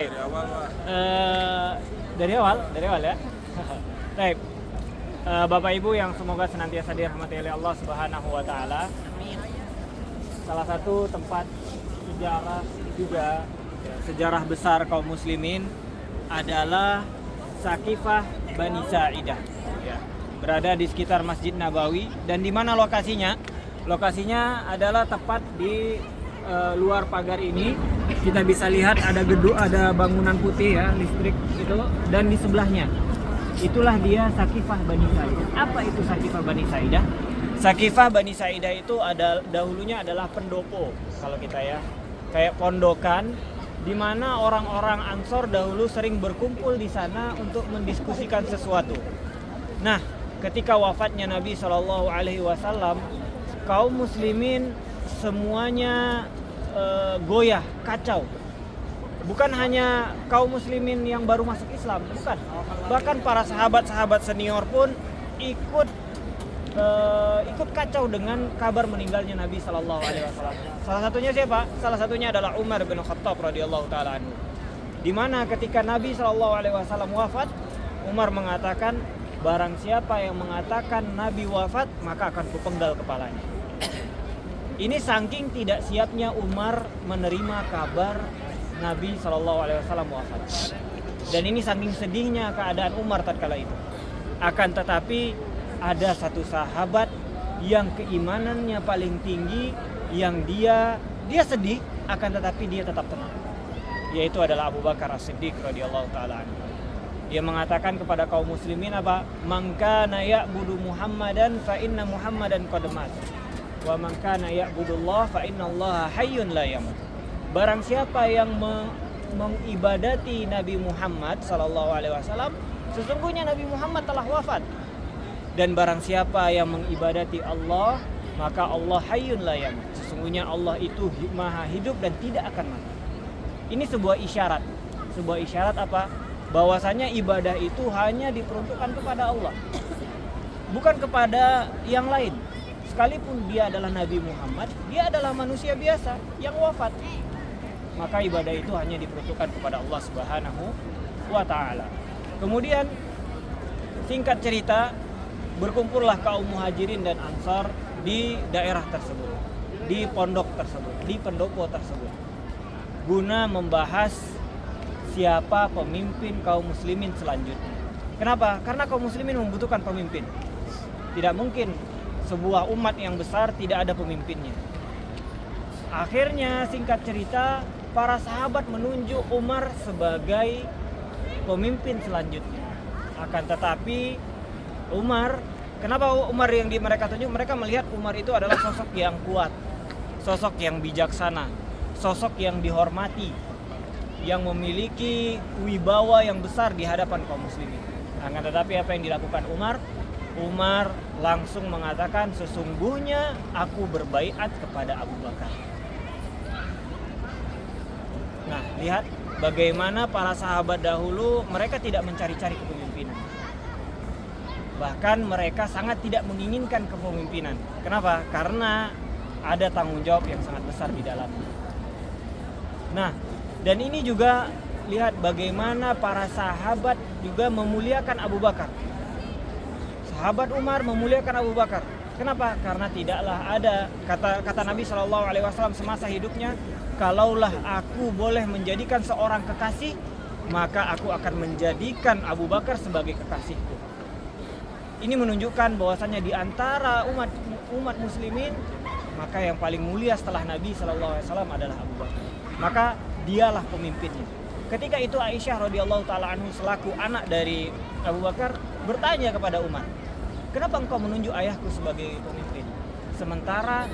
Dari awal, Pak. Dari awal ya. Baik. Bapak Ibu yang semoga senantiasa dirahmati oleh Allah Subhanahu wa taala. Salah satu tempat sejarah juga, sejarah besar kaum muslimin adalah Saqifah Bani Sa'idah. Ya, berada di sekitar Masjid Nabawi. Dan di mana lokasinya? Lokasinya adalah tepat di luar pagar ini. Kita bisa lihat ada gedung, ada bangunan putih ya, listrik itu, dan di sebelahnya itulah dia Saqifah Bani Sa'idah. Apa itu Saqifah Bani Sa'idah? Saqifah Bani Sa'idah itu dahulunya adalah pendopo, kalau kita ya, kayak pondokan di mana orang-orang Ansor dahulu sering berkumpul di sana untuk mendiskusikan sesuatu. Nah, ketika wafatnya Nabi SAW, kaum muslimin semuanya goyah, kacau. Bukan hanya kaum muslimin yang baru masuk Islam, bukan. Bahkan para sahabat-sahabat senior pun ikut kacau dengan kabar meninggalnya Nabi SAW. Salah satunya siapa? Salah satunya adalah Umar bin Khattab radhiyallahu taala anhu. Di mana ketika Nabi SAW wafat, Umar mengatakan, barang siapa yang mengatakan Nabi wafat, maka akan kupenggal kepalanya. Ini saking tidak siapnya Umar menerima kabar Nabi SAW wafat. Dan ini saking sedihnya keadaan Umar tatkala itu. Akan tetapi ada satu sahabat yang keimanannya paling tinggi, yang dia sedih, akan tetapi dia tetap tenang. Yaitu adalah Abu Bakar As-Siddiq radhiyallahu taala anhu. Dia mengatakan kepada kaum muslimin apa? Man kana ya'budu Muhammadan fa inna Muhammadan qad mat. Wa man kana ya'budullah fa innallaha hayyun la yamut. Barang siapa yang mengibadati Nabi Muhammad sallallahu alaihi wasallam, sesungguhnya Nabi Muhammad telah wafat. Dan barang siapa yang mengibadati Allah, maka Allah hayyun la yamut. Sesungguhnya Allah itu maha hidup dan tidak akan mati. Ini sebuah isyarat. Sebuah isyarat apa? Bahwasanya ibadah itu hanya diperuntukkan kepada Allah, bukan kepada yang lain. Sekalipun dia adalah Nabi Muhammad, dia adalah manusia biasa yang wafat, maka ibadah itu hanya diperuntukkan kepada Allah Subhanahu wa ta'ala. Kemudian singkat cerita, berkumpullah kaum muhajirin dan ansar di daerah tersebut, di pondok tersebut, di pendopo tersebut, guna membahas siapa pemimpin kaum muslimin selanjutnya. Kenapa? Karena kaum muslimin membutuhkan pemimpin. Tidak mungkin sebuah umat yang besar tidak ada pemimpinnya. Akhirnya singkat cerita, para sahabat menunjuk Umar sebagai pemimpin selanjutnya. Akan tetapi kenapa Umar yang mereka tunjuk? Mereka melihat Umar itu adalah sosok yang kuat, sosok yang bijaksana, sosok yang dihormati, yang memiliki wibawa yang besar di hadapan kaum muslimin. Akan tetapi apa yang dilakukan Umar? Umar langsung mengatakan, sesungguhnya aku berbaiat kepada Abu Bakar. Nah, lihat bagaimana para sahabat dahulu, mereka tidak mencari-cari kepemimpinan. Bahkan mereka sangat tidak menginginkan kepemimpinan. Kenapa? Karena ada tanggung jawab yang sangat besar di dalamnya. Nah, dan ini juga lihat bagaimana para sahabat juga memuliakan Abu Bakar. Sahabat Umar memuliakan Abu Bakar. Kenapa? Karena tidaklah ada kata Nabi SAW semasa hidupnya, kalaulah aku boleh menjadikan seorang kekasih, maka aku akan menjadikan Abu Bakar sebagai kekasihku. Ini menunjukkan bahwasanya di antara umat muslimin, maka yang paling mulia setelah Nabi SAW adalah Abu Bakar. Maka dialah pemimpinnya. Ketika itu Aisyah radhiyallahu taala anhu selaku anak dari Abu Bakar bertanya kepada Umar, kenapa engkau menunjuk ayahku sebagai pemimpin? Sementara